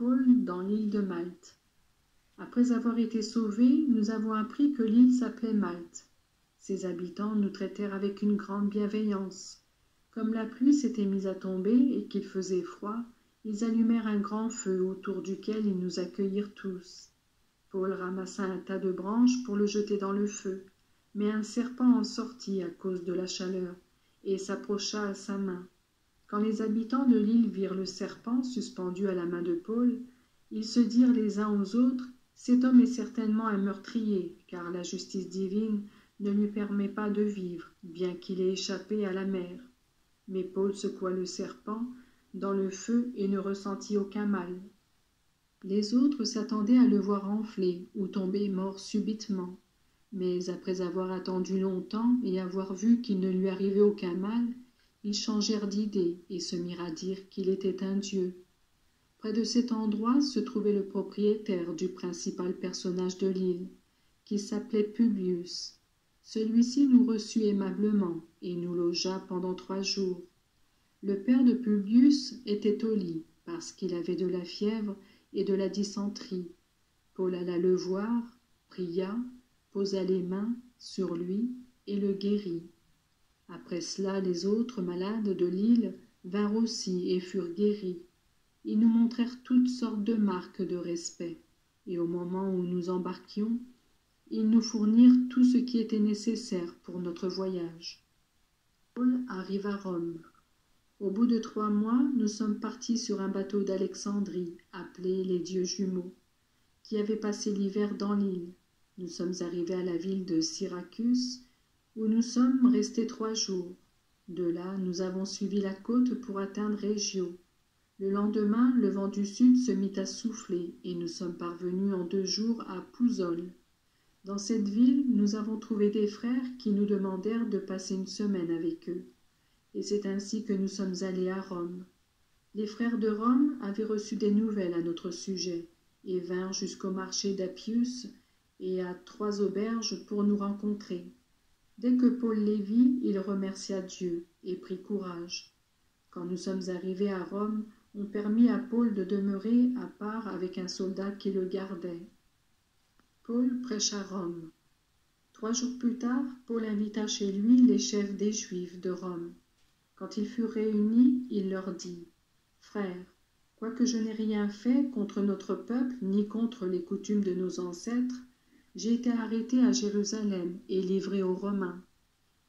Paul dans l'île de Malte. Après avoir été sauvés, nous avons appris que l'île s'appelait Malte. Ses habitants nous traitèrent avec une grande bienveillance. Comme la pluie s'était mise à tomber et qu'il faisait froid, ils allumèrent un grand feu autour duquel ils nous accueillirent tous. Paul ramassa un tas de branches pour le jeter dans le feu, mais un serpent en sortit à cause de la chaleur et s'approcha à sa main. Quand les habitants de l'île virent le serpent suspendu à la main de Paul, ils se dirent les uns aux autres: « Cet homme est certainement un meurtrier, car la justice divine ne lui permet pas de vivre, bien qu'il ait échappé à la mer. » Mais Paul secoua le serpent dans le feu et ne ressentit aucun mal. Les autres s'attendaient à le voir enfler ou tomber mort subitement. Mais après avoir attendu longtemps et avoir vu qu'il ne lui arrivait aucun mal, ils changèrent d'idée et se mirent à dire qu'il était un dieu. Près de cet endroit se trouvait le propriétaire du principal personnage de l'île, qui s'appelait Publius. Celui-ci nous reçut aimablement et nous logea pendant 3 jours. Le père de Publius était au lit, parce qu'il avait de la fièvre et de la dysenterie. Paul alla le voir, pria, posa les mains sur lui et le guérit. Après cela, les autres malades de l'île vinrent aussi et furent guéris. Ils nous montrèrent toutes sortes de marques de respect, et au moment où nous embarquions, ils nous fournirent tout ce qui était nécessaire pour notre voyage. Paul arrive à Rome. Au bout de 3 mois, nous sommes partis sur un bateau d'Alexandrie, appelé les Dieux Jumeaux, qui avait passé l'hiver dans l'île. Nous sommes arrivés à la ville de Syracuse, où nous sommes restés 3 jours. De là, nous avons suivi la côte pour atteindre Régio. Le lendemain, le vent du sud se mit à souffler et nous sommes parvenus en 2 jours à Pouzole. Dans cette ville, nous avons trouvé des frères qui nous demandèrent de passer une semaine avec eux. Et c'est ainsi que nous sommes allés à Rome. Les frères de Rome avaient reçu des nouvelles à notre sujet et vinrent jusqu'au marché d'Appius et à 3 auberges pour nous rencontrer. Dès que Paul les vit, il remercia Dieu et prit courage. Quand nous sommes arrivés à Rome, on permit à Paul de demeurer à part avec un soldat qui le gardait. Paul prêche à Rome. 3 jours plus tard, Paul invita chez lui les chefs des Juifs de Rome. Quand ils furent réunis, il leur dit: « Frères, quoique je n'ai rien fait contre notre peuple ni contre les coutumes de nos ancêtres, j'ai été arrêté à Jérusalem et livré aux Romains.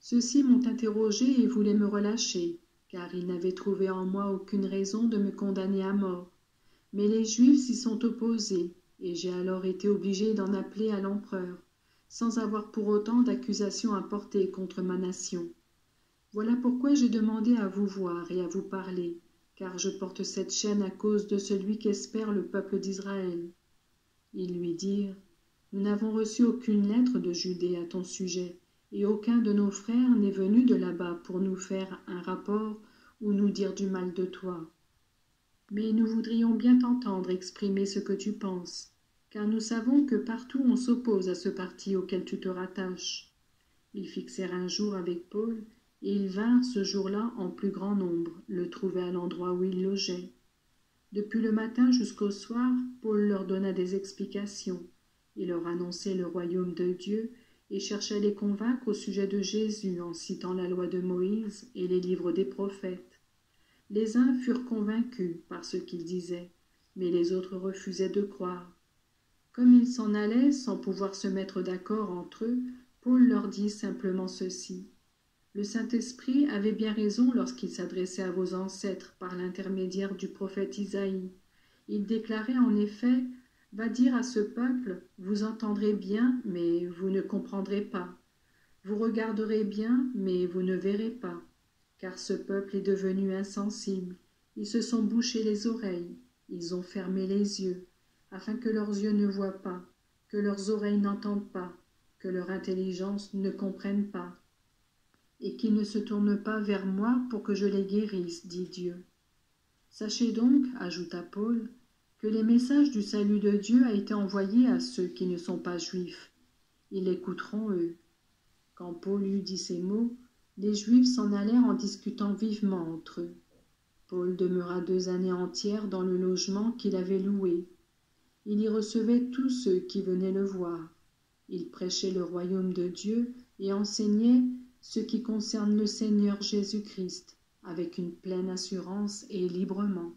Ceux-ci m'ont interrogé et voulaient me relâcher, car ils n'avaient trouvé en moi aucune raison de me condamner à mort. Mais les Juifs s'y sont opposés, et j'ai alors été obligé d'en appeler à l'empereur, sans avoir pour autant d'accusation à porter contre ma nation. Voilà pourquoi j'ai demandé à vous voir et à vous parler, car je porte cette chaîne à cause de celui qu'espère le peuple d'Israël. » Ils lui dirent: « Nous n'avons reçu aucune lettre de Judée à ton sujet, et aucun de nos frères n'est venu de là-bas pour nous faire un rapport ou nous dire du mal de toi. Mais nous voudrions bien t'entendre exprimer ce que tu penses, car nous savons que partout on s'oppose à ce parti auquel tu te rattaches. » Ils fixèrent un jour avec Paul, et ils vinrent ce jour-là en plus grand nombre, le trouver à l'endroit où il logeait. Depuis le matin jusqu'au soir, Paul leur donna des explications. Il leur annonçait le royaume de Dieu et cherchait à les convaincre au sujet de Jésus en citant la loi de Moïse et les livres des prophètes. Les uns furent convaincus par ce qu'il disait, mais les autres refusaient de croire. Comme ils s'en allaient sans pouvoir se mettre d'accord entre eux, Paul leur dit simplement ceci: « Le Saint-Esprit avait bien raison lorsqu'il s'adressait à vos ancêtres par l'intermédiaire du prophète Isaïe. Il déclarait en effet: « Va dire à ce peuple, vous entendrez bien, mais vous ne comprendrez pas. Vous regarderez bien, mais vous ne verrez pas. Car ce peuple est devenu insensible. Ils se sont bouchés les oreilles, ils ont fermé les yeux, afin que leurs yeux ne voient pas, que leurs oreilles n'entendent pas, que leur intelligence ne comprenne pas, et qu'ils ne se tournent pas vers moi pour que je les guérisse, dit Dieu. Sachez donc, ajouta Paul, que les messages du salut de Dieu a été envoyé à ceux qui ne sont pas juifs. Ils l'écouteront eux. » Quand Paul eut dit ces mots, les Juifs s'en allèrent en discutant vivement entre eux. Paul demeura 2 années entières dans le logement qu'il avait loué. Il y recevait tous ceux qui venaient le voir. Il prêchait le royaume de Dieu et enseignait ce qui concerne le Seigneur Jésus-Christ avec une pleine assurance et librement.